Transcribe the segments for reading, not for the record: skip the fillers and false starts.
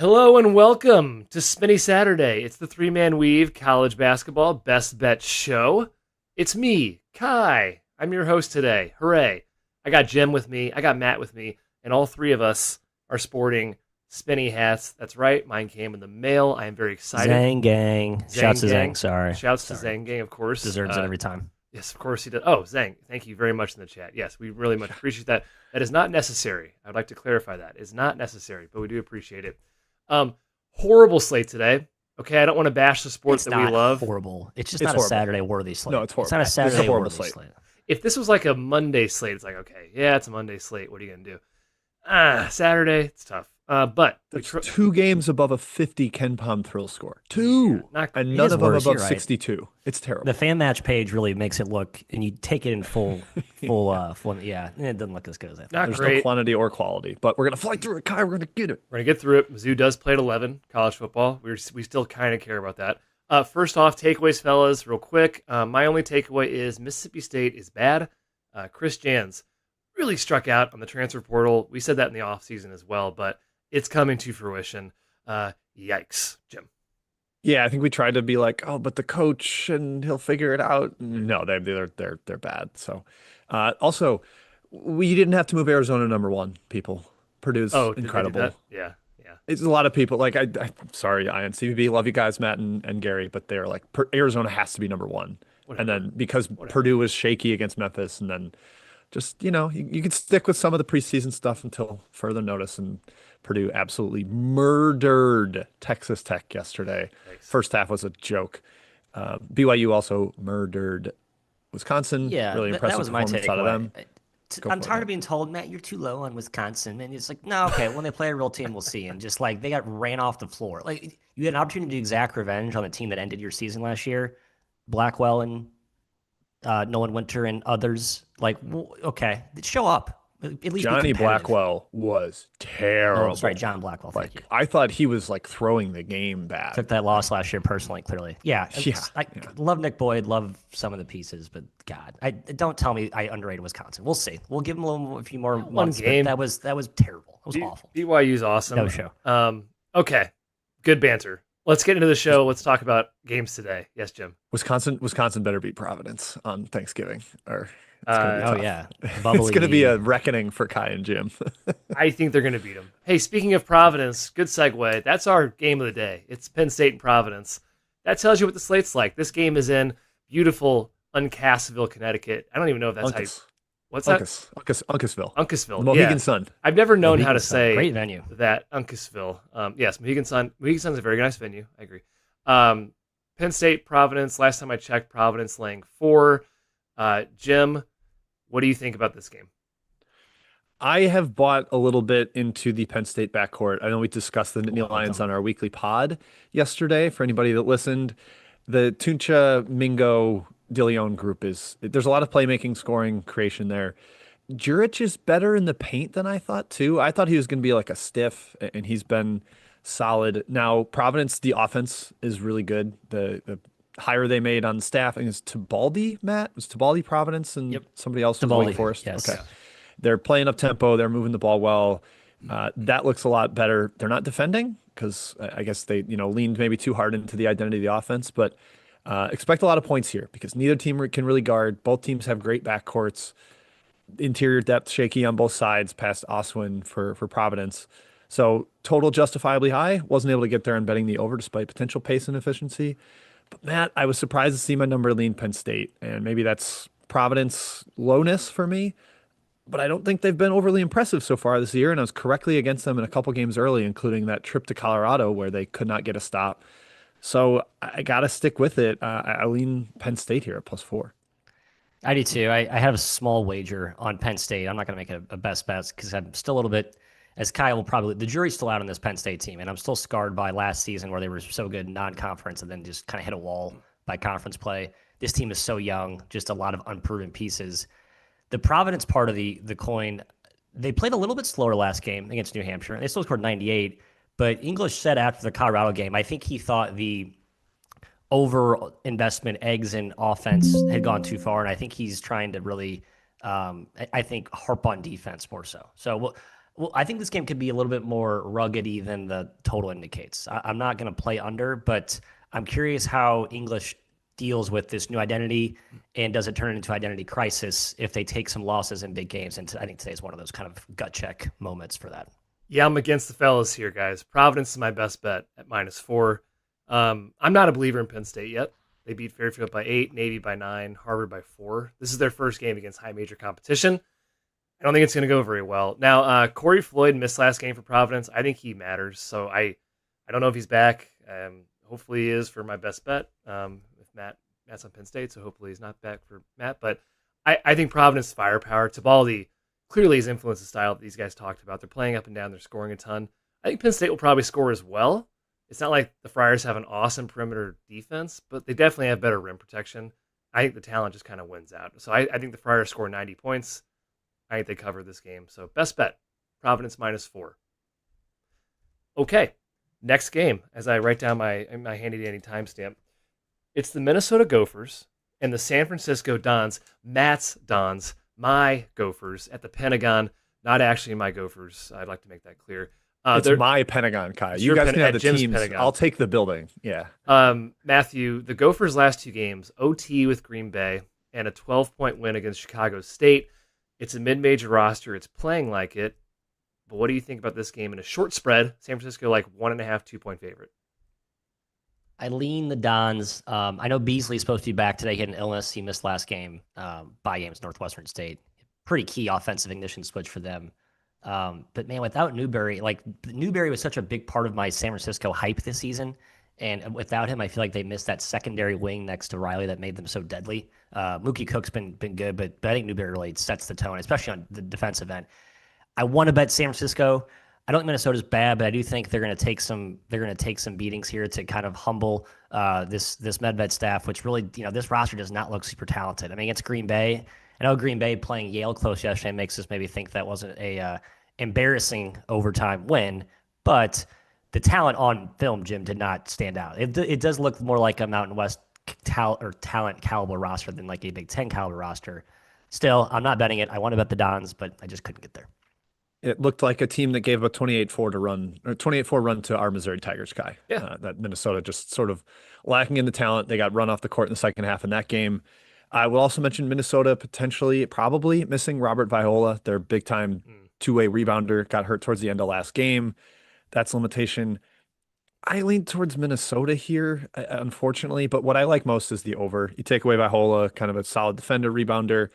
Hello and welcome to Spinny Saturday. It's the three-man weave college basketball best bet show. It's me, Kai. I'm your host today. Hooray. I got Jim with me. I got Matt with me. And all three of us are sporting Spinny hats. That's right. Mine came in the mail. I am very excited. Zang gang. Shouts to Gang. Zang. Sorry. Shouts to Zang Gang, of course. Deserves it every time. Yes, of course he does. Oh, Zang, thank you very much in the chat. Yes, we really much appreciate that. That is not necessary. I'd like to clarify that. It's not necessary, but we do appreciate it. Horrible slate today. Okay, I don't want to bash the sport that we love. Horrible. It's just not a Saturday-worthy slate. No, it's horrible. It's not a Saturday-worthy slate. If this was like a Monday slate, it's like, okay, yeah, it's a Monday slate. What are you going to do? Saturday, it's tough. But two games above a 50 Ken Palm thrill score. Two. Yeah, and none of them above 62. Right. It's terrible. The fan match page really makes it look, and you take it in full, yeah, it doesn't look as good as I thought. Not There's great. No quantity or quality, but we're going to fly through it, Kai. We're going to get it. We're going to get through it. Mizzou does play at 11, college football. We still kind of care about that. First off, takeaways, fellas, real quick. My only takeaway is Mississippi State is bad. Chris Jans really struck out on the transfer portal. We said that in the offseason as well, but it's coming to fruition. Yikes, Jim. Yeah, I think we tried to be like, oh, but the coach and he'll figure it out. No, they're bad. So, also, we didn't have to move Arizona #1. People, Purdue's incredible. Yeah. It's a lot of people like I'm sorry, INCBB, love you guys, Matt and Gary, but they're like Arizona has to be #1, and then because Purdue was shaky against Memphis, and then just you could stick with some of the preseason stuff until further notice. And Purdue absolutely murdered Texas Tech yesterday. Thanks. First half was a joke. BYU also murdered Wisconsin. Yeah, really impressive that was my performance out of them. I'm tired of being told, Matt, you're too low on Wisconsin. And it's like, no, okay, when they play a real team, we'll see. And just like they got ran off the floor. Like you had an opportunity to exact revenge on the team that ended your season last year. Blackwell and Nolan Winter and others. Like, okay, show up. At least Johnny Blackwell was terrible. Oh, sorry, John Blackwell. Thank you. I thought he was like throwing the game bad. Took that loss last year personally, clearly. Yeah. I love Nick Boyd, love some of the pieces, but God, don't tell me I underrated Wisconsin. We'll see. We'll give them a few more months. Game. That was terrible. It was awful. BYU's awesome. No show. Okay, good banter. Let's get into the show. Let's talk about games today. Yes, Jim. Wisconsin better beat Providence on Thanksgiving. It's going to be a reckoning for Kai and Jim. I think they're going to beat them. Hey, speaking of Providence, good segue. That's our game of the day. It's Penn State and Providence. That tells you what the slate's like. This game is in beautiful Uncasville, Connecticut. I don't even know if that's how you... What's that? Uncasville. Uncasville. The Mohegan Sun. I've never known how to say great venue. That Uncasville. Yes, Mohegan Sun. Mohegan Sun's a very nice venue. I agree. Penn State, Providence. Last time I checked, Providence laying 4. Jim, what do you think about this game? I have bought a little bit into the Penn State backcourt. I know we discussed the Nittany Lions on our weekly pod yesterday. For anybody that listened, the Tuncha, Mingo, DeLeon group there's a lot of playmaking, scoring, creation there. Jurich is better in the paint than I thought too. I thought he was going to be like a stiff, and he's been solid. Now Providence, the offense is really good. The hire they made on staff, I think it's Tibaldi, Matt. It was Tibaldi Providence and somebody else from Wake Forest. Yes. Okay. They're playing up tempo. They're moving the ball well. That looks a lot better. They're not defending because I guess they leaned maybe too hard into the identity of the offense, but expect a lot of points here because neither team can really guard. Both teams have great backcourts. Interior depth shaky on both sides past Oswin for Providence. So total justifiably high. Wasn't able to get there on betting the over despite potential pace and efficiency. But Matt, I was surprised to see my number lean Penn State, and maybe that's Providence lowness for me. But I don't think they've been overly impressive so far this year, and I was correctly against them in a couple games early, including that trip to Colorado where they could not get a stop. So I got to stick with it. I lean Penn State here at +4. I do too. I have a small wager on Penn State. I'm not going to make it a best bet because I'm still a little bit, as Kyle will probably, the jury's still out on this Penn State team, and I'm still scarred by last season where they were so good non-conference and then just kind of hit a wall by conference play. This team is so young, just a lot of unproven pieces. The Providence part of the coin, they played a little bit slower last game against New Hampshire, and they still scored 98. But English said after the Colorado game, I think he thought the over-investment eggs in offense had gone too far, and I think he's trying to really, I think, harp on defense more so. So Well, I think this game could be a little bit more ruggedy than the total indicates. I'm not going to play under, but I'm curious how English deals with this new identity, and does it turn into identity crisis if they take some losses in big games? And I think today is one of those kind of gut check moments for that. Yeah, I'm against the fellas here, guys. Providence is my best bet at -4. I'm not a believer in Penn State yet. They beat Fairfield by 8, Navy by 9, Harvard by 4. This is their first game against high major competition. I don't think it's going to go very well. Now, Corey Floyd missed last game for Providence. I think he matters, so I don't know if he's back. Hopefully he is for my best bet. If Matt's on Penn State, so hopefully he's not back for Matt. But I think Providence firepower. Tibaldi clearly has influenced the style that these guys talked about. They're playing up and down. They're scoring a ton. I think Penn State will probably score as well. It's not like the Friars have an awesome perimeter defense, but they definitely have better rim protection. I think the talent just kind of wins out. So I think the Friars score 90 points. I think they cover this game. So best bet, Providence -4. Okay, next game, as I write down my handy-dandy timestamp. It's the Minnesota Gophers and the San Francisco Dons, Matt's Dons, my Gophers at the Pentagon, not actually my Gophers. I'd like to make that clear. It's my Pentagon, Kai. You guys can have the Jim's teams. Pentagon. I'll take the building. Yeah. Matthew, the Gophers' last 2 games, OT with Green Bay and a 12-point win against Chicago State. It's a mid-major roster. It's playing like it. But what do you think about this game in a short spread? San Francisco, like 1.5, 2-point favorite. I lean the Dons. I know Beasley's supposed to be back today. He had an illness. He missed last game. Bye games, Northwestern State. Pretty key offensive ignition switch for them. But man, without Newberry, Newberry was such a big part of my San Francisco hype this season. And without him, I feel like they missed that secondary wing next to Riley that made them so deadly. Mookie Cook's been good, but I think Newberry really sets the tone, especially on the defensive end. I want to bet San Francisco. I don't think Minnesota's bad, but I do think they're going to take some beatings here to kind of humble this Medved staff, which really, this roster does not look super talented. I mean, against Green Bay, I know Green Bay playing Yale close yesterday makes us maybe think that wasn't a embarrassing overtime win, but the talent on film, Jim, did not stand out. It does look more like a Mountain West talent caliber roster than like a Big Ten caliber roster. Still, I'm not betting it. I want to bet the Dons, but I just couldn't get there. It looked like a team that gave a 28-4 run to our Missouri Tigers, Kai. Yeah. That Minnesota just sort of lacking in the talent. They got run off the court in the second half in that game. I will also mention Minnesota probably missing Robert Viola, their big-time two-way rebounder, got hurt towards the end of last game. That's a limitation. I lean towards Minnesota here, unfortunately, but what I like most is the over. You take away Viola, kind of a solid defender, rebounder,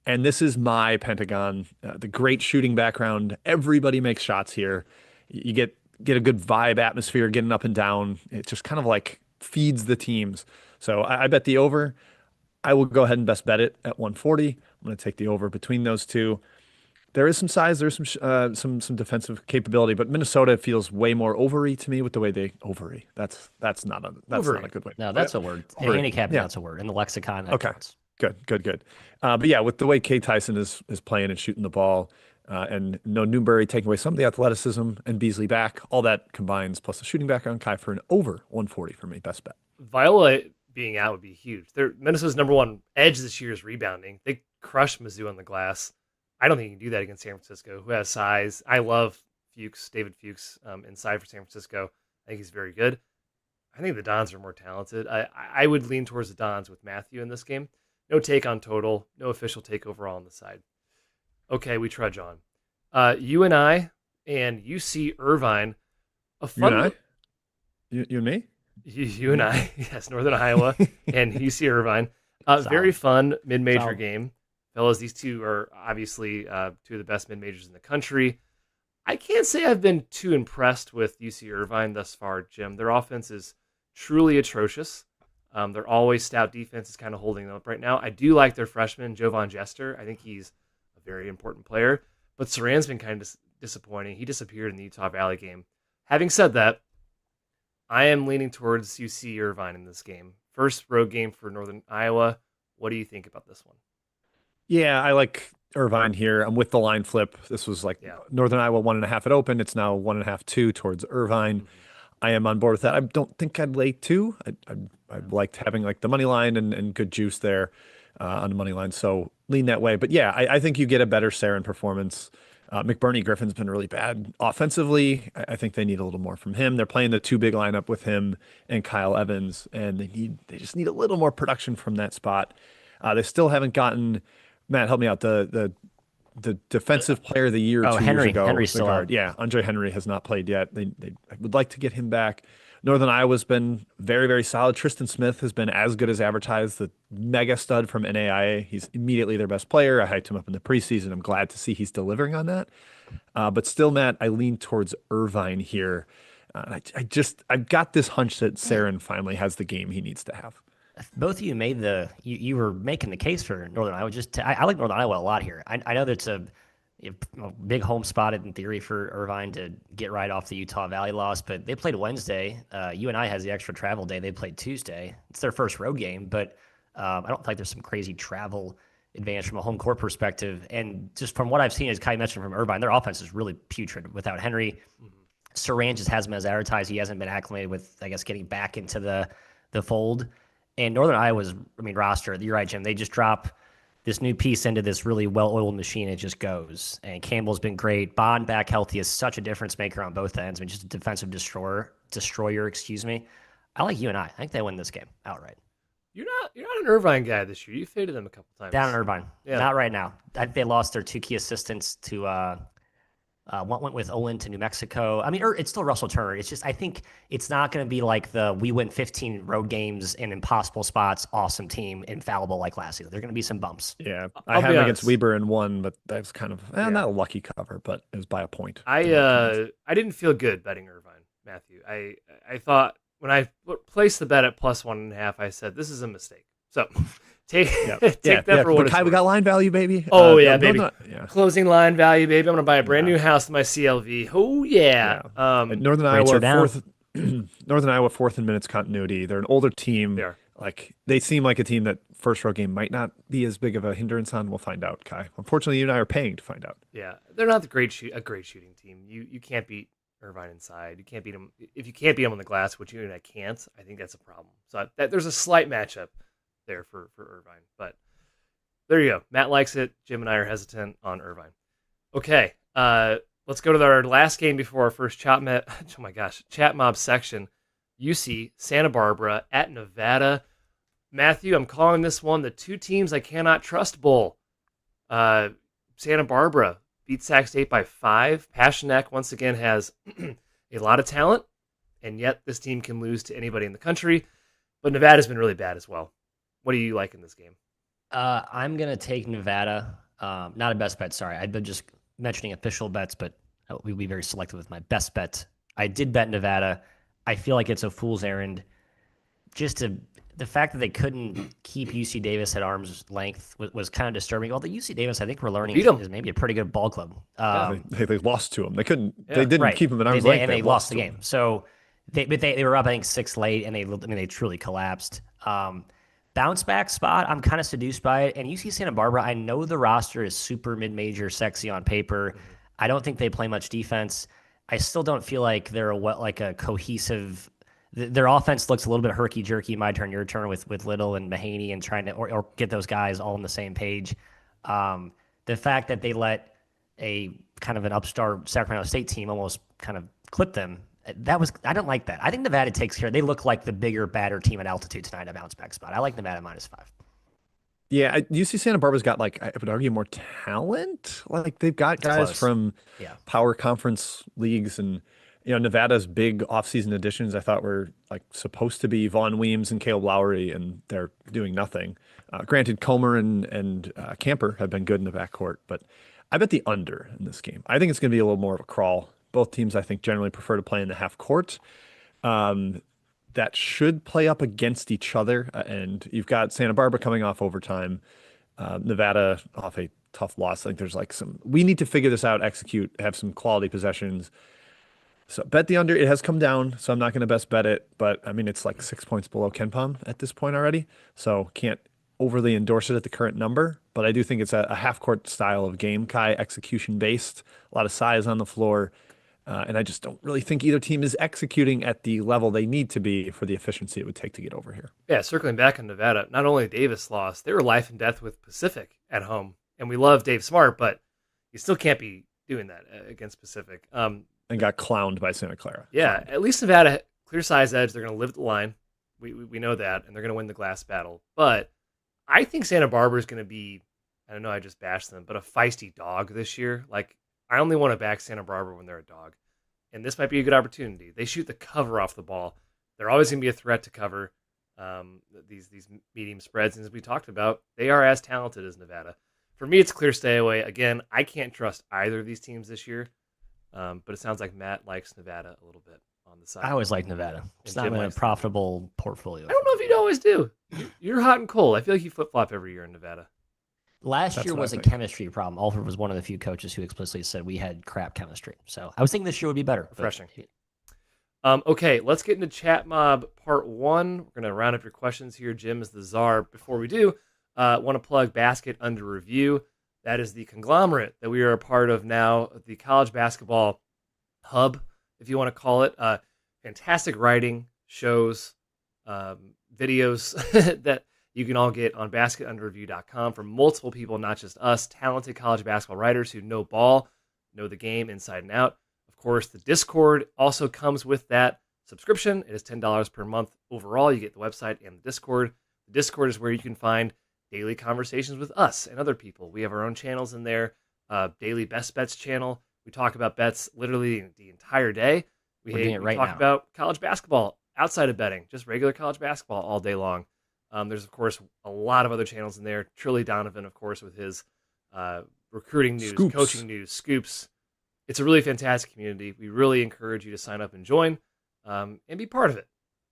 and this is my Pentagon, the great shooting background. Everybody makes shots here. You get a good vibe atmosphere, getting up and down. It just kind of like feeds the teams. So I bet the over. I will go ahead and best bet it at 140. I'm going to take the over between those two. There is some size, there's some defensive capability, but Minnesota feels way more overy to me with the way they overy. That's not a good way. No, that's a word. Handicapping, that's a word in the lexicon. That counts. Good. But yeah, with the way Kay Tyson is playing and shooting the ball, and no Newberry taking away some of the athleticism and Beasley back, all that combines plus the shooting background, Kai, for an over 140 for me, best bet. Viola being out would be huge. Minnesota's number one edge this year is rebounding. They crushed Mizzou on the glass. I don't think you can do that against San Francisco, who has size. I love David Fuchs inside for San Francisco. I think he's very good. I think the Dons are more talented. I would lean towards the Dons with Matthew in this game. No take on total. No official take overall on the side. Okay, we trudge on. UNI and UC Irvine. A fun. UNI? You and me? UNI, yes, Northern Iowa and UC Irvine. Very fun mid-major game. Fellas, these two are obviously two of the best mid-majors in the country. I can't say I've been too impressed with UC Irvine thus far, Jim. Their offense is truly atrocious. Their always stout defense is kind of holding them up right now. I do like their freshman, Jovan Jester. I think he's a very important player. But Saran's been kind of disappointing. He disappeared in the Utah Valley game. Having said that, I am leaning towards UC Irvine in this game. First road game for Northern Iowa. What do you think about this one? Yeah, I like Irvine here. I'm with the line flip. This was Northern Iowa 1.5 at open. It's now 1.5, 2 towards Irvine. Mm-hmm. I am on board with that. I don't think I'd lay 2. I liked having like the money line and good juice there on the money line. So lean that way. But yeah, I think you get a better Sarin performance. McBurney Griffin's been really bad offensively. I think they need a little more from him. They're playing the two big lineup with him and Kyle Evans, and they just need a little more production from that spot. They still haven't gotten, Matt, help me out, the defensive player of the year Oh, 2 years ago. Henry's the still guard. out. Yeah, Andre Henry has not played yet. They would like to get him back. Northern Iowa's been very, very solid. Tristan Smith has been as good as advertised, the mega stud from NAIA. He's immediately their best player. I hyped him up in the preseason. I'm glad to see he's delivering on that. But still, Matt, I lean towards Irvine here. I've got this hunch that Sarin finally has the game he needs to have. Both of you made you were making the case for Northern Iowa. I like Northern Iowa a lot here. I know that's a big home spot in theory for Irvine to get right off the Utah Valley loss, but they played Wednesday. UNI has the extra travel day. They played Tuesday. It's their first road game, but I don't think there's some crazy travel advantage from a home court perspective. And just from what I've seen, as Kai mentioned from Irvine, their offense is really putrid without Henry. Saran just hasn't been as advertised. He hasn't been acclimated with, I guess, getting back into the fold. And Northern Iowa's, roster, you're right, Jim, they just drop this new piece into this really well-oiled machine. It just goes. And Campbell's been great. Bond back healthy is such a difference maker on both ends. Just a defensive destroyer, excuse me. I like UNI. I think they win this game outright. You're not an Irvine guy this year. You faded them a couple times. Down in Irvine. Yeah. Not right now. They lost their two key assistants to one went with Olin to New Mexico. It's still Russell Turner. It's just, I think it's not going to be like we win 15 road games in impossible spots, awesome team, infallible like last season. There are going to be some bumps. Yeah, I had him against Weber in one, but that was kind of not a lucky cover, but it was by a point. I didn't feel good betting Irvine, Matthew. I thought when I placed the bet at +1.5, I said this is a mistake. So take that for what it's worth. We got line value, baby. Oh baby. Closing line value, baby. I'm gonna buy a brand new house in my CLV. Oh yeah. Northern Iowa fourth in minutes continuity. They're an older team. They are. They seem like a team that first road game might not be as big of a hindrance on. We'll find out, Kai. Unfortunately, you and I are paying to find out. Yeah, they're not a great shooting team. You can't beat Irvine inside. You can't beat them if you can't beat them on the glass, which you and I can't. I think that's a problem. So there's a slight matchup there for Irvine, but there you go. Matt likes it. Jim and I are hesitant on Irvine. Okay, let's go to our last game before our first chat mob section. UC Santa Barbara at Nevada. Matthew, I'm calling this one the two teams I cannot trust bowl. Santa Barbara beat Sac State by 5. Paschanek once again has a lot of talent, and yet this team can lose to anybody in the country. But Nevada's been really bad as well. What do you like in this game? I'm going to take Nevada. Not a best bet, sorry. I've been just mentioning official bets, but we'll be very selective with my best bet. I did bet Nevada. I feel like it's a fool's errand. The fact that they couldn't keep UC Davis at arm's length was kind of disturbing. Although UC Davis, I think we're learning, is maybe a pretty good ball club. They lost to them. They couldn't. Yeah. They didn't keep them at arm's length. And they lost the game. So they were up, I think, 6 late, and they truly collapsed. Bounce back spot, I'm kind of seduced by it. And UC Santa Barbara, I know the roster is super mid-major, sexy on paper. I don't think they play much defense. I still don't feel like they're a cohesive. Their offense looks a little bit herky-jerky, my turn, your turn, with Little and Mahaney and trying to or get those guys all on the same page. The fact that they let a kind of an upstart Sacramento State team almost kind of clip them, I don't like that. I think Nevada takes care. They look like the bigger, badder team at altitude tonight, a bounce back spot. I like Nevada -5. Yeah, UC Santa Barbara's got, I would argue, more talent. They've got guys from power conference leagues, and Nevada's big offseason additions I thought were supposed to be Vaughn Weems and Caleb Lowry, and they're doing nothing. Granted, Comer and Camper have been good in the backcourt, but I bet the under in this game. I think it's going to be a little more of a crawl. Both teams, I think, generally prefer to play in the half court. That should play up against each other. And you've got Santa Barbara coming off overtime, Nevada off a tough loss. I think there's we need to figure this out, execute, have some quality possessions. So bet the under. It has come down, so I'm not going to best bet it. But it's 6 points below KenPom at this point already. So can't overly endorse it at the current number. But I do think it's a half court style of game, Kai, execution based, a lot of size on the floor. And I just don't really think either team is executing at the level they need to be for the efficiency it would take to get over here. Yeah, circling back on Nevada, not only Davis lost, they were life and death with Pacific at home. And we love Dave Smart, but you still can't be doing that against Pacific. And got clowned by Santa Clara. Yeah, at least Nevada, clear size edge. They're going to live at the line. We know that, and they're going to win the glass battle. But I think Santa Barbara is going to be, I don't know, I just bashed them, but a feisty dog this year. Like, I only want to back Santa Barbara when they're a dog. And this might be a good opportunity. They shoot the cover off the ball. They're always going to be a threat to cover these medium spreads. And as we talked about, they are as talented as Nevada. For me, it's clear stay away. Again, I can't trust either of these teams this year. But it sounds like Matt likes Nevada a little bit on the side. I always like Nevada. It's not a profitable portfolio. I don't know if you'd always do. You're hot and cold. I feel like you flip-flop every year in Nevada. Last year was a chemistry problem. Alfred was one of the few coaches who explicitly said we had crap chemistry. So I was thinking this year would be better. Refreshing. Okay, let's get into Chat Mob Part 1. We're going to round up your questions here. Jim is the czar. Before we do, want to plug Basket Under Review. That is the conglomerate that we are a part of now, the college basketball hub, if you want to call it. Fantastic writing, shows, videos that you can all get on basketunderreview.com from multiple people, not just us, talented college basketball writers who know ball, know the game inside and out. Of course, the Discord also comes with that subscription. It is $10 per month overall. You get the website and the Discord. The Discord is where you can find daily conversations with us and other people. We have our own channels in there, daily best bets channel. We talk about bets literally the entire day. We talk about college basketball outside of betting, just regular college basketball all day long. There's, of course, a lot of other channels in there. Trilly Donovan, of course, with his recruiting news, coaching news, scoops. It's a really fantastic community. We really encourage you to sign up and join and be part of it.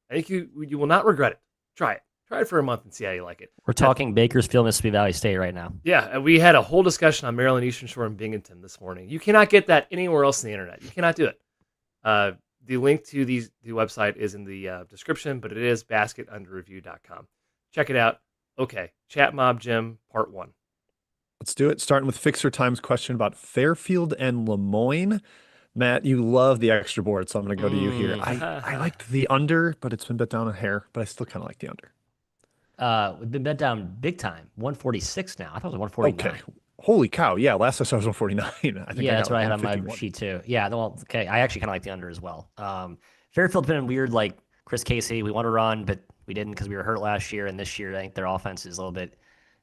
I think you will not regret it. Try it. Try it for a month and see how you like it. We're talking Bakersfield, Mississippi Valley State right now. Yeah, we had a whole discussion on Maryland Eastern Shore and Binghamton this morning. You cannot get that anywhere else on the internet. You cannot do it. The link to the website is in the description, but it is basketunderreview.com. Check it out. Okay, Chat Mob Jim, Part 1. Let's do it. Starting with Fixer Time's question about Fairfield and Lemoyne. Matt, you love the extra board, so I'm going to go to you here. I liked the under, but it's been bet down a hair, but I still kind of like the under. We've been bet down big time. 146 now. I thought it was 149. Okay. Holy cow. Yeah, last I saw it was 149. I think that's what I had on my sheet too. Yeah, well, okay. I actually kind of like the under as well. Fairfield's been weird, like Chris Casey. We want to run, but we didn't because we were hurt last year. And this year, I think their offense is a little bit,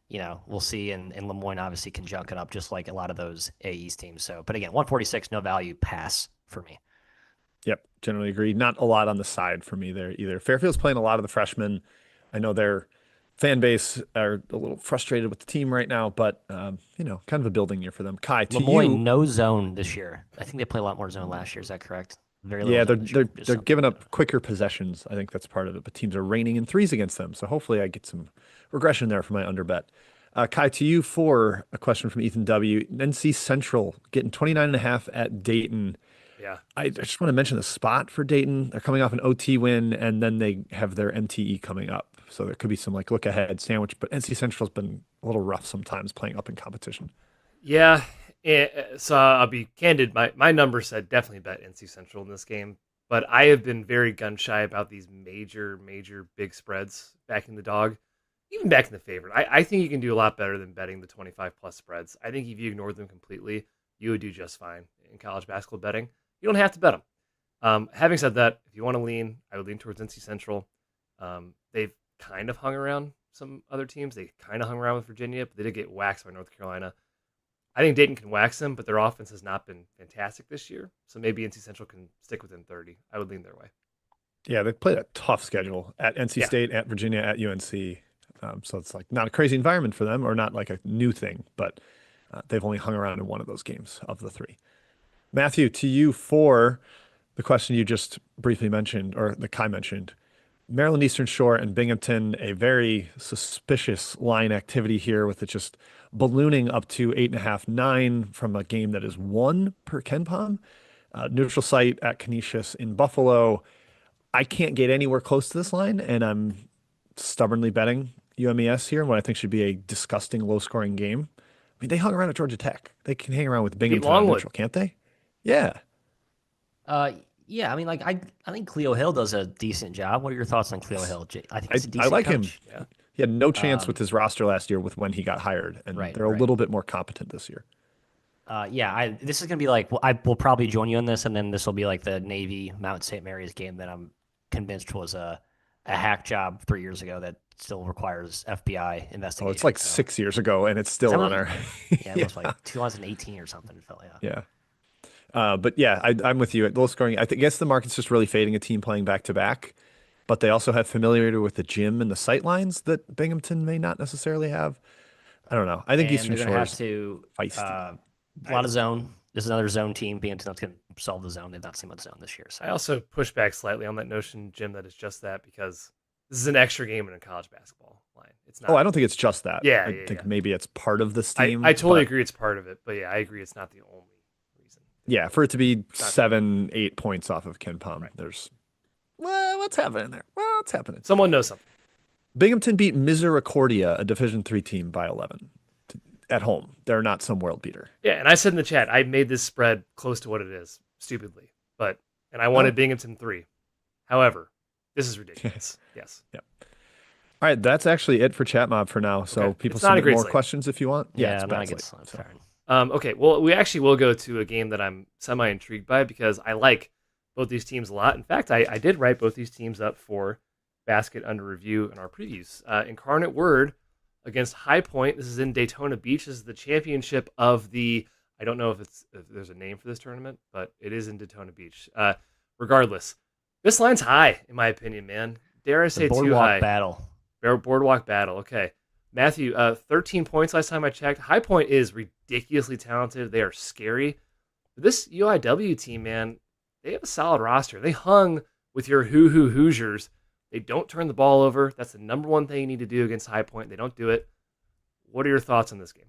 we'll see. And Lemoyne obviously can junk it up just like a lot of those AEs teams. So, but again, 146, no value, pass for me. Yep, generally agree. Not a lot on the side for me there either. Fairfield's playing a lot of the freshmen. I know their fan base are a little frustrated with the team right now, but kind of a building year for them. Kai, to Lemoyne, you, no zone this year. I think they play a lot more zone last year. Is that correct? Very little. Yeah, they're giving up quicker possessions. I think that's part of it. But teams are raining in threes against them, so hopefully I get some regression there for my under bet. Kai, to you for a question from Ethan W. NC Central getting 29.5 at Dayton. Yeah, I just want to mention the spot for Dayton. They're coming off an OT win, and then they have their MTE coming up. So there could be some look ahead sandwich, but NC Central's been a little rough sometimes playing up in competition. Yeah, so I'll be candid. My number said definitely bet NC Central in this game, but I have been very gun shy about these major big spreads backing the dog, even backing the favorite. I think you can do a lot better than betting the 25 plus spreads. I think if you ignore them completely, you would do just fine in college basketball betting. You don't have to bet them. Having said that, if you want to lean, I would lean towards NC Central. They've kind of hung around some other teams. They kind of hung around with Virginia, but they did get waxed by North Carolina. I think Dayton can wax them, but their offense has not been fantastic this year. So maybe NC Central can stick within 30. I would lean their way. Yeah, they played a tough schedule at NC State, at Virginia, at UNC. So it's not a crazy environment for them, or not like a new thing, but they've only hung around in one of those games of the three. Matthew, to you for the question you just briefly mentioned, or the Kai mentioned. Maryland Eastern Shore and Binghamton, a very suspicious line activity here with it just ballooning up to 8.5, 9 from a game that is 1 per KenPom. Neutral site at Canisius in Buffalo. I can't get anywhere close to this line, and I'm stubbornly betting UMES here in what I think should be a disgusting low-scoring game. I mean, they hung around at Georgia Tech. They can hang around with Binghamton on neutral, can't they? Yeah. Yeah, I mean, I think Cleo Hill does a decent job. What are your thoughts on Cleo Hill? I think he's a decent I like coach. him. Yeah. He had no chance with his roster last year with when he got hired, and they're a little bit more competent this year. This is gonna be like, well, I will probably join you on this, and then this will be like the Navy Mount St. Mary's game that I'm convinced was a hack job 3 years ago that still requires FBI Oh, it's investigation. like So 6 years ago, and it's still on our. yeah, it Yeah, was like 2018 or something. It felt yeah. But yeah, I'm with you. Low scoring. Guess the market's just really fading a team playing back to back, but they also have familiarity with the gym and the sight lines that Binghamton may not necessarily have. I don't know. I think and Eastern they're gonna have Shore's to feisty. a lot of zone. This is another zone team. Binghamton's gonna solve the zone. They've not seen much zone this year. So I also push back slightly on that notion, Jim, that it's just that because this is an extra game in a college basketball line. It's not. Oh, I don't think it's just that. Yeah, I yeah, think yeah. maybe it's part of the steam. I totally but agree it's part of it, but yeah, I agree it's not the only reason. yeah, for it to be Not- 7, 8 points off of Ken Palm, Right. there's what's happening there? Well, what's happening? Someone knows something. Binghamton beat Misericordia, a Division III team, by 11 at home. They're not some world beater. Yeah, and I said in the chat, I made this spread close to what it is, stupidly. And I wanted Binghamton 3. However, this is ridiculous. Yes. All right, that's actually it for Chat Mob for now. So Okay. people It's not a submit great more slate. questions if you want. yeah, it's a not a bad good slate. slate. So. Okay, well, we actually will go to a game that I'm semi-intrigued by because I like both these teams a lot. In fact, I did write both these teams up for Basket under review in our previews. Incarnate Word against High Point. This is in Daytona Beach. This is the championship of the, I don't know if there's a name for this tournament, but it is in Daytona Beach. Regardless, this line's high, in my opinion, man. Dare I say too high. Boardwalk battle. Okay. Matthew, 13 points last time I checked. High Point is ridiculously talented. They are scary. But this UIW team, man, they have a solid roster. They hung with your Hoosiers. They don't turn the ball over. That's the number one thing you need to do against High Point. They don't do it. What are your thoughts on this game?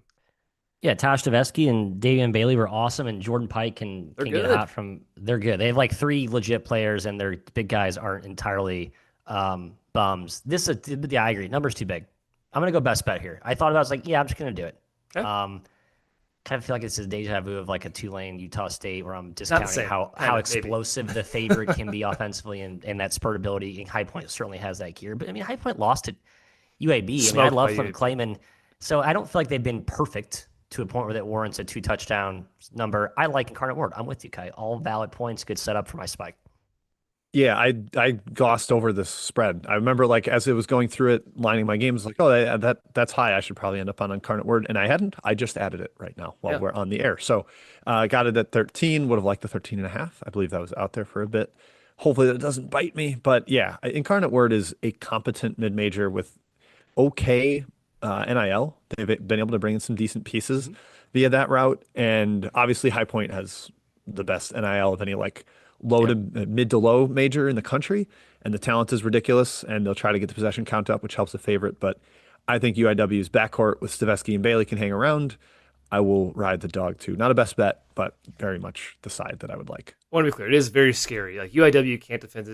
Yeah, Tosh Tavesky and Davian Bailey were awesome, and Jordan Pike can get hot from. They're good. They have like 3 legit players, and their big guys aren't entirely bums. Yeah, I agree. Number's too big. I'm gonna go best bet here. I thought about it, I was like, yeah, I'm just gonna do it. Okay. Kind of feel like it's a deja vu of like a Tulane Utah State where I'm discounting how explosive the favorite can be offensively and that spurt ability. And High Point certainly has that gear. But I mean, High Point lost to UAB. I love Flynn Clayman. So I don't feel like they've been perfect to a point where that warrants a 2 touchdown number. I like Incarnate Word. I'm with you, Kai. All valid points. Good setup for my spike. Yeah, I glossed over this spread. I remember like as it was going through it, lining my games, like, oh, that's high. I should probably end up on Incarnate Word, and I hadn't. I just added it right now while we're on the air. So got it at 13. Would have liked the 13.5. I believe that was out there for a bit. Hopefully that doesn't bite me. But yeah, Incarnate Word is a competent mid-major with okay NIL. They've been able to bring in some decent pieces via that route, and obviously High Point has the best NIL of any like low to mid to low major in the country, and the talent is ridiculous, and they'll try to get the possession count up, which helps the favorite. But I think UIW's backcourt with Stavesky and Bailey can hang around. I will ride the dog too. Not a best bet, but very much the side that I would like. I want to be clear, it is very scary. Like UIW can't defend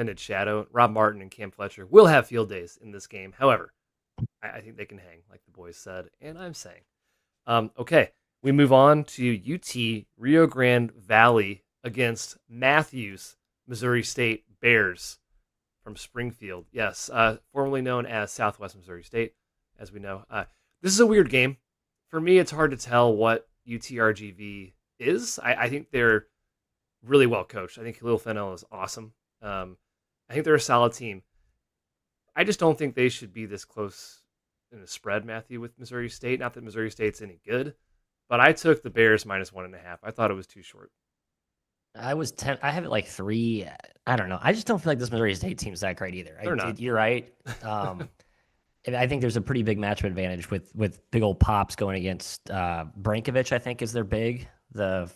its shadow. Rob Martin and Cam Fletcher will have field days in this game. However, I think they can hang, like the boys said, and I'm saying. Okay, we move on to UT Rio Grande Valley against Matthews, Missouri State Bears from Springfield. Yes, formerly known as Southwest Missouri State, as we know. This is a weird game. For me, it's hard to tell what UTRGV is. I think they're really well coached. I think Khalil Fennell is awesome. I think they're a solid team. I just don't think they should be this close in a spread, Matthew, with Missouri State. Not that Missouri State's any good, but I took the Bears -1.5. I thought it was too short. I have it like 3. I don't know. I just don't feel like this Missouri State team's that great either. They're not. You're right. And I think there's a pretty big matchup advantage with big old Pops going against Brankovic, I think, is their big. Where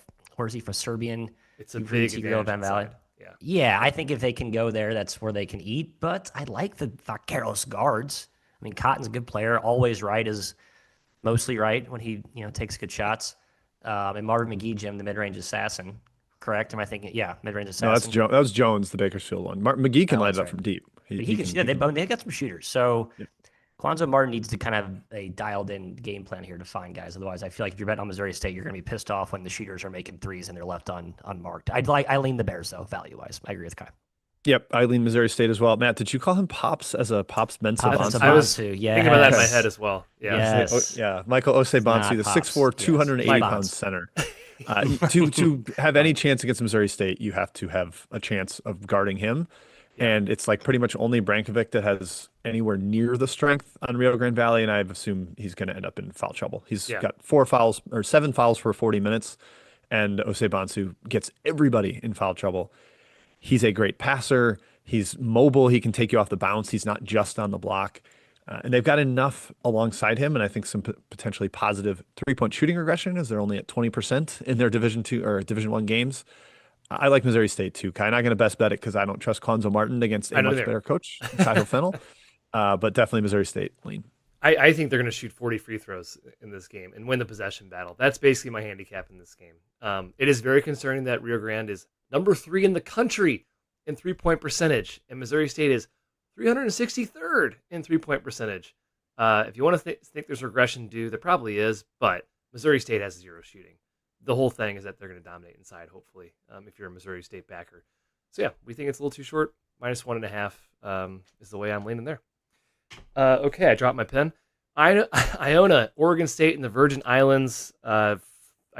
is he from? Serbian. It's a big advantage Valley. Yeah, I think if they can go there, that's where they can eat. But I like the Vaqueros guards. I mean, Cotton's a good player. Always right is mostly right when he takes good shots. And Marvin McGee, Jim, the mid-range assassin. Correct? Am I thinking? Yeah, mid-range assassin. No, that was Jones, the Bakersfield one. McGee can light it up from deep. He can. They got some shooters. So Quanzo Martin needs to kind of have a dialed-in game plan here to find guys. Otherwise, I feel like if you're betting on Missouri State, you're going to be pissed off when the shooters are making threes and they're left unmarked. I lean the Bears though, value-wise. I agree with Kai. Yep, I lean Missouri State as well. Matt, did you call him Pops as a Pops Mensa Papa I Bonsu? was Sabansu, thinking about that in my yes, head as well. Yeah. yes. Yeah, Michael Osei It's Bonsu, not the Pops. 6'4", Yes, 280 Mike. pound Bonds. center. To have any chance against Missouri State, you have to have a chance of guarding him. Yeah. And it's like pretty much only Brankovic that has anywhere near the strength on Rio Grande Valley, and I assume he's going to end up in foul trouble. He's Yeah. got 4 fouls or 7 fouls for 40 minutes, and Osei Bonsu gets everybody in foul trouble. He's a great passer. He's mobile. He can take you off the bounce. He's not just on the block. And they've got enough alongside him, and I think some potentially positive 3-point shooting regression as they're only at 20% in their Division two or Division One games. I like Missouri State too. Kind of not going to best bet it because I don't trust Cuonzo Martin against I a know much there. better coach, Kyle Fennell. But definitely Missouri State lean. I think they're going to shoot 40 free throws in this game and win the possession battle. That's basically my handicap in this game. It is very concerning that Rio Grande is number 3 in the country in 3-point percentage, and Missouri State is 363rd in 3-point percentage. If you want to think there's regression due, there probably is, but Missouri State has 0 shooting. The whole thing is that they're going to dominate inside, hopefully, if you're a Missouri State backer. So, yeah, we think it's a little too short. -1.5 is the way I'm leaning there. Okay, I dropped my pen. Iona, Oregon State, and the Virgin Islands, I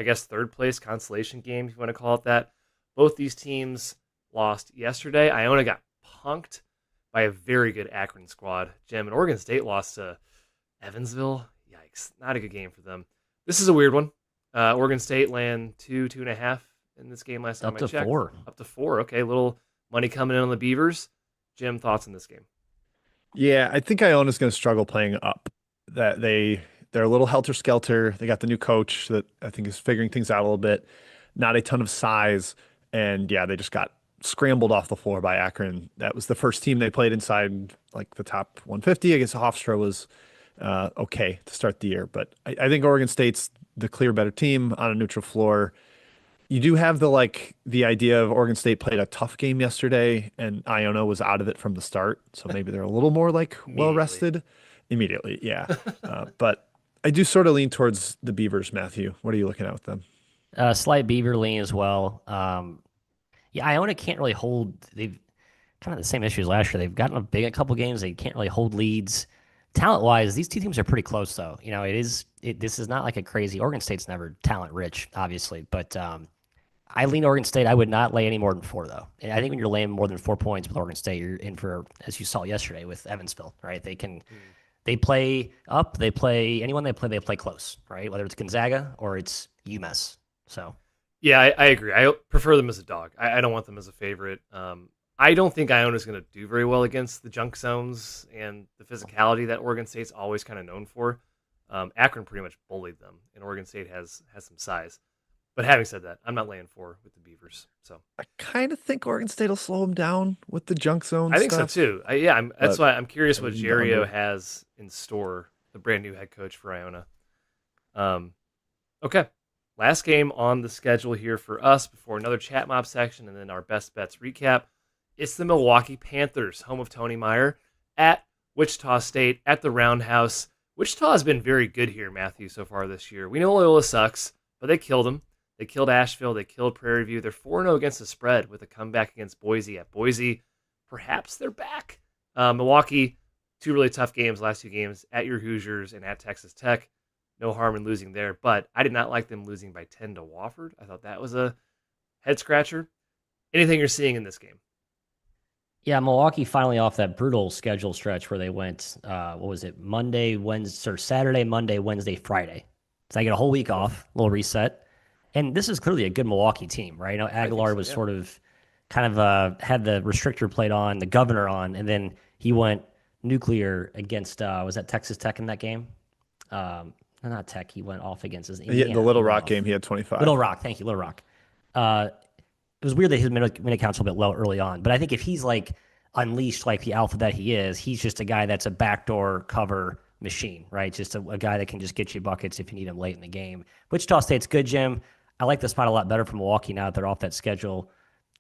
guess third place consolation game, if you want to call it that. Both these teams lost yesterday. Iona got punked by a very good Akron squad. Jim, and Oregon State lost to Evansville. Yikes, not a good game for them. This is a weird one. Oregon State land 2.5 in this game last time Up I to checked. 4. Up to 4. Okay, little money coming in on the Beavers. Jim, thoughts on this game? Yeah, I think Iona's going to struggle playing up. That they're a little helter skelter. They got the new coach that I think is figuring things out a little bit. Not a ton of size, and yeah, they just got scrambled off the floor by Akron. That was the first team they played inside like the top 150. I guess Hofstra was okay to start the year, but I think Oregon State's the clear better team on a neutral floor. You do have the idea of Oregon State played a tough game yesterday, and Iona was out of it from the start, so maybe they're a little more like well rested immediately. Yeah, but I do sort of lean towards the Beavers. Matthew, what are you looking at with them? Slight Beaver lean as well. Yeah, Iona can't really hold. They've kind of the same issues last year. They've gotten a couple games. They can't really hold leads. Talent wise, these two teams are pretty close though. You know, this is not like a crazy. Oregon State's never talent rich, obviously, but I lean Oregon State. I would not lay any more than 4 though. And I think when you're laying more than 4 points with Oregon State, you're in for, as you saw yesterday with Evansville, right? They play up, anyone they play close, right? Whether it's Gonzaga or it's UMass. So Yeah, I agree. I prefer them as a dog. I don't want them as a favorite. I don't think Iona's going to do very well against the junk zones and the physicality that Oregon State's always kind of known for. Akron pretty much bullied them, and Oregon State has some size. But having said that, I'm not laying 4 with the Beavers. So I kind of think Oregon State will slow them down with the junk zone I think stuff. so too. That's why I'm curious what lean Jerio under. has in store, the brand new head coach for Iona. Okay. Last game on the schedule here for us before another chat mob section and then our best bets recap. It's the Milwaukee Panthers, home of Tony Meyer, at Wichita State at the Roundhouse. Wichita has been very good here, Matthew, so far this year. We know Loyola sucks, but they killed them. They killed Asheville. They killed Prairie View. They're 4-0 against the spread with a comeback against Boise at Boise. Perhaps they're back. Milwaukee, 2 really tough games, last 2 games, at your Hoosiers and at Texas Tech. No harm in losing there, but I did not like them losing by 10 to Wofford. I thought that was a head scratcher. Anything you're seeing in this game? yeah, Milwaukee finally off that brutal schedule stretch where they went, what was it, Monday, Wednesday, or Saturday, Monday, Wednesday, Friday. So I get a whole week off, a little reset. And this is clearly a good Milwaukee team, right? You know, Aguilar so, was yeah. sort of kind of had the restrictor plate on, the governor on, and then he went nuclear against, was that Texas Tech in that game? Not Tech, he went off against his Indiana. The Little He went Rock off. game, he had 25. Little Rock, thank you, Little Rock. It was weird that his minute count's a little bit low early on, but I think if he's like unleashed like the alpha that he is, he's just a guy that's a backdoor cover machine, right? Just a guy that can just get you buckets if you need him late in the game. Wichita State's good, Jim. I like the spot a lot better for Milwaukee now that they're off that schedule.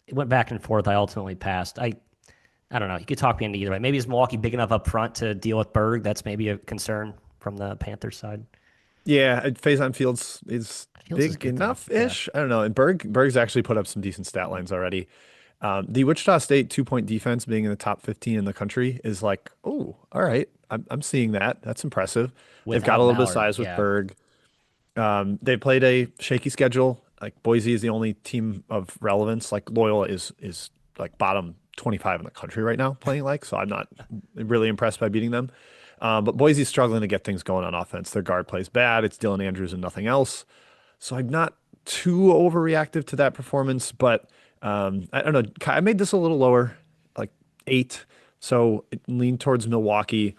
It went back and forth. I ultimately passed. I don't know. You could talk me into either way. Maybe is Milwaukee big enough up front to deal with Berg? That's maybe a concern from the Panthers side. Yeah, Faison Fields is Fields is big good, though. enough-ish. I don't know. And Berg's actually put up some decent stat lines already. The Wichita State 2-point defense being in the top 15 in the country is like, oh, all right. I'm seeing that. That's impressive. They've got a Without little bit of Mallard. size with Yeah. Berg. They played a shaky schedule. Like Boise is the only team of relevance. Like Loyola is like bottom 25 in the country right now playing like. So I'm not really impressed by beating them. But Boise's struggling to get things going on offense. Their guard plays bad. It's Dylan Andrews and nothing else. So I'm not too overreactive to that performance, but I don't know. I made this a little lower, like 8. So it leaned towards Milwaukee,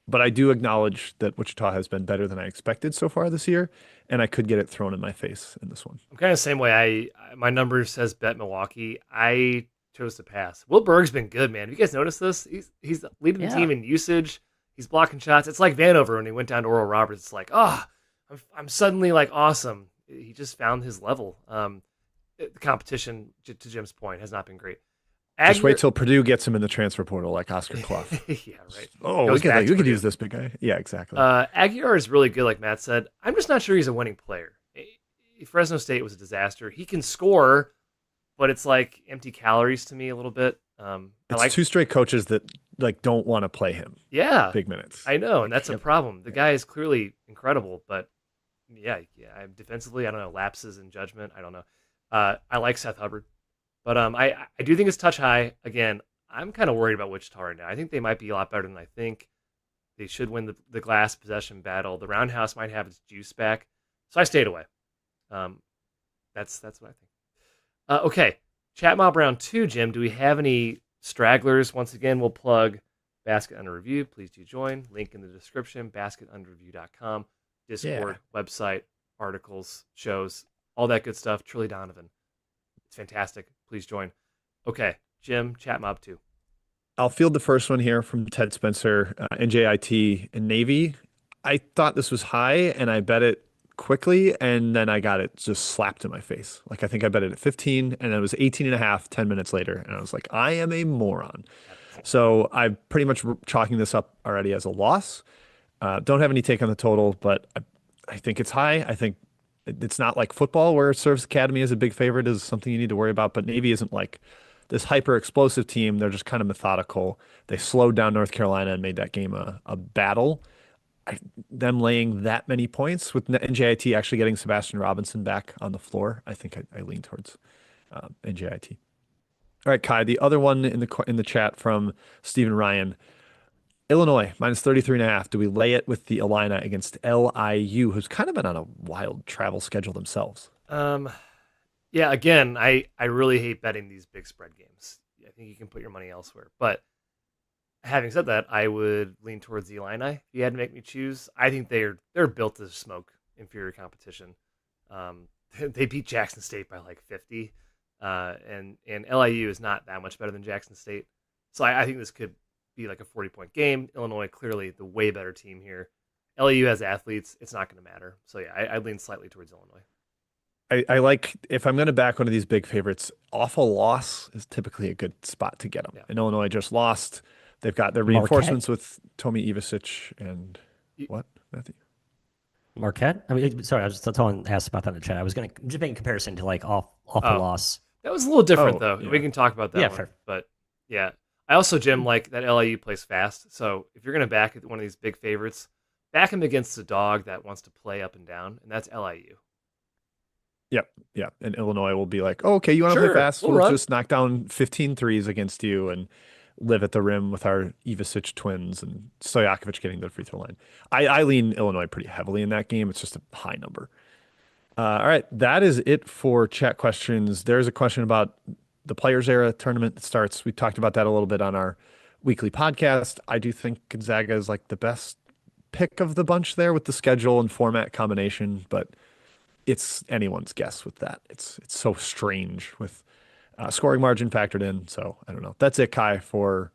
but I do acknowledge that Wichita has been better than I expected so far this year, and I could get it thrown in my face in this one. I'm kind of the same way. My number says bet Milwaukee. I chose to pass. Will Berg's been good, man. Have you guys noticed this? He's leading the Yeah. team in usage. He's blocking shots. It's like Vanover when he went down to Oral Roberts. It's like, I'm suddenly like awesome. He just found his level. The competition, to Jim's point, has not been great. Just wait till Purdue gets him in the transfer portal like Oscar Clough. Yeah, right. Oh, Goes back to we could Purdue. use this big guy. Yeah, exactly. Aguiar is really good, like Matt said. I'm just not sure he's a winning player. Fresno State was a disaster. He can score, but it's like empty calories to me a little bit. It's 2 straight coaches that like don't want to play him Yeah, big minutes. I know, and that's a problem. The guy is clearly incredible, but yeah. Defensively, I don't know, lapses in judgment. I don't know. I like Seth Hubbard, but I do think it's touch high. Again, I'm kind of worried about Wichita right now. I think they might be a lot better than I think. They should win the glass possession battle. The roundhouse might have its juice back, so I stayed away. That's what I think. Okay, chat mob round 2, Jim. Do we have any stragglers? Once again, we'll plug Basket Under Review. Please do join. Link in the description. BasketUnderReview.com. Discord, website, articles, shows, all that good stuff. Trilly Donovan. It's fantastic. Please join. Okay, Jim, chat mob 2. I'll field the first one here from Ted Spencer, NJIT and Navy. I thought this was high and I bet it quickly, and then I got it just slapped in my face. Like I think I bet it at 15 and it was 18 and a half 10 minutes later. And I was like, I am a moron. So I'm pretty much chalking this up already as a loss. Don't have any take on the total, but I think it's high. I think it's not like football where Service Academy is a big favorite is something you need to worry about, but Navy isn't like this hyper explosive team. They're just kind of methodical. They slowed down North Carolina and made that game a battle. Them laying that many points with NJIT actually getting Sebastian Robinson back on the floor, I think I lean towards NJIT. All right, Kai, the other one in the chat from Stephen Ryan. Illinois, minus 33.5. Do we lay it with the Illini against LIU, who's kind of been on a wild travel schedule themselves? Yeah, again, I really hate betting these big spread games. I think you can put your money elsewhere. But having said that, I would lean towards the Illini. If you had to make me choose, I think they're built to smoke inferior competition. They beat Jackson State by like 50, and LIU is not that much better than Jackson State. So I think this could be like a 40-point game. Illinois clearly the way better team here. LIU has athletes. It's not going to matter. So yeah, I lean slightly towards Illinois. I like, if I'm going to back one of these big favorites, off a loss is typically a good spot to get them. Yeah. And Illinois just lost. They've got their reinforcements with Tomi Ivasic and what, Matthew? Marquette? I mean, sorry, I was just someone asked about that in the chat. I was going to just make a comparison to like off a loss. That was a little different though. Yeah. We can talk about that one. Fair. But yeah, I also, Jim, like that LIU plays fast. So if you're going to back one of these big favorites, back him against a dog that wants to play up and down, and that's LIU. Yep. Yeah. And Illinois will be like, oh, okay, you want to Sure, play fast? we'll We'll run. just knock down 15 threes against you and live at the rim with our Ivasic twins and Stojakovic getting the free throw line. I lean Illinois pretty heavily in that game. It's just a high number. All right. That is it for chat questions. There's a question about the Players Era tournament that starts. We talked about that a little bit on our weekly podcast. I do think Gonzaga is like the best pick of the bunch there with the schedule and format combination, but it's anyone's guess with that. It's so strange with scoring margin factored in. So I don't know. That's it, Kai, for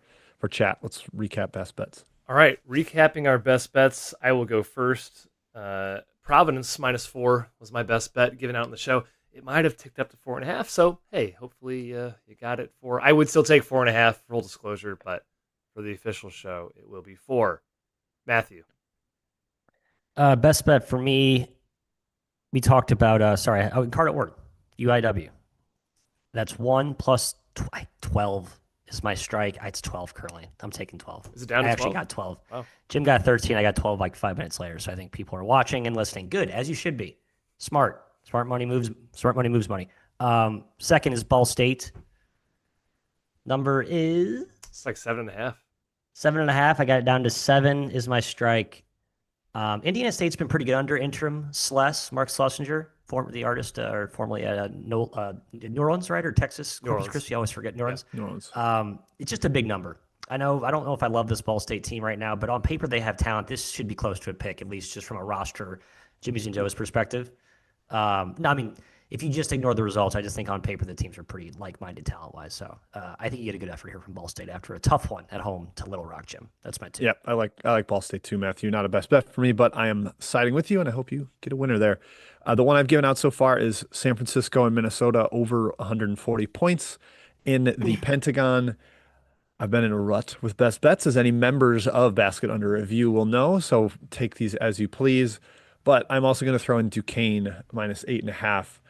chat. Let's recap best bets. All right, recapping our best bets. I will go first. Providence -4 was my best bet given out in the show. It might have ticked up to 4.5. So hey, hopefully you got it for. I would still take 4.5, full disclosure, but for the official show, it will be 4. Matthew. Best bet for me. We talked about Incarnate Word, UIW. That's 1 plus 12 is my strike. It's 12 currently. I'm taking 12. Is it down to I actually 12? got 12. Wow. Jim got 13. I got 12 like 5 minutes later. So I think people are watching and listening. Good, as you should be. Smart. Smart money moves money. Second is Ball State. Number is It's like 7.5. 7.5. I got it down to 7 is my strike. Indiana State's been pretty good under interim Mark Schlesinger, the artist, or formerly New Orleans, right? Or Texas? New Corpus Orleans. Christi, I always forget New Orleans. New Orleans. It's just a big number. I don't know if I love this Ball State team right now, but on paper they have talent. This should be close to a pick, at least just from a roster, Jimmy's and Joe's perspective. No, I mean, if you just ignore the results, I just think on paper the teams are pretty like-minded talent-wise. So I think you get a good effort here from Ball State after a tough one at home to Little Rock, Jim. That's my 2. Yep, I like Ball State too, Matthew. Not a best bet for me, but I am siding with you, and I hope you get a winner there. The one I've given out so far is San Francisco and Minnesota over 140 points in the Pentagon. I've been in a rut with best bets, as any members of Basket Under Review will know, so take these as you please. But I'm also going to throw in Duquesne minus 8.5.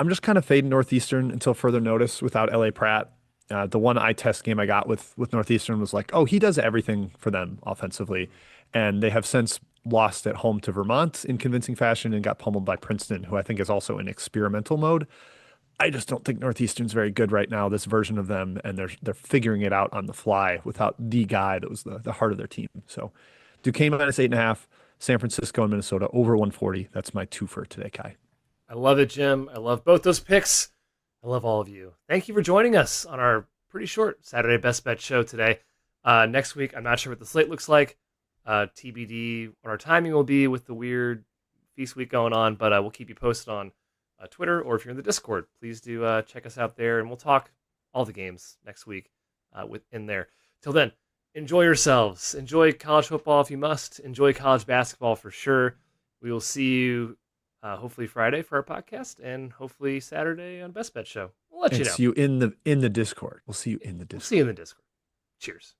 I'm just kind of fading Northeastern until further notice without L.A. Pratt. The one eye test game I got with Northeastern was like, oh, he does everything for them offensively. And they have since lost at home to Vermont in convincing fashion and got pummeled by Princeton, who I think is also in experimental mode. I just don't think Northeastern's very good right now, this version of them, and they're figuring it out on the fly without the guy that was the heart of their team. So Duquesne minus 8.5, San Francisco and Minnesota over 140. That's my 2 for today, Kai. I love it, Jim. I love both those picks. I love all of you. Thank you for joining us on our pretty short Saturday Best Bet show today. Next week, I'm not sure what the slate looks like. TBD what our timing will be with the weird feast week going on, but we'll keep you posted on Twitter, or if you're in the Discord, please do check us out there, and we'll talk all the games next week within there. Till then, enjoy yourselves. Enjoy college football if you must. Enjoy college basketball for sure. We will see you hopefully Friday for our podcast, and hopefully Saturday on Best Bet Show. We'll let you know. See you in the Discord. We'll see you in the Discord. We'll see you in the Discord. Cheers.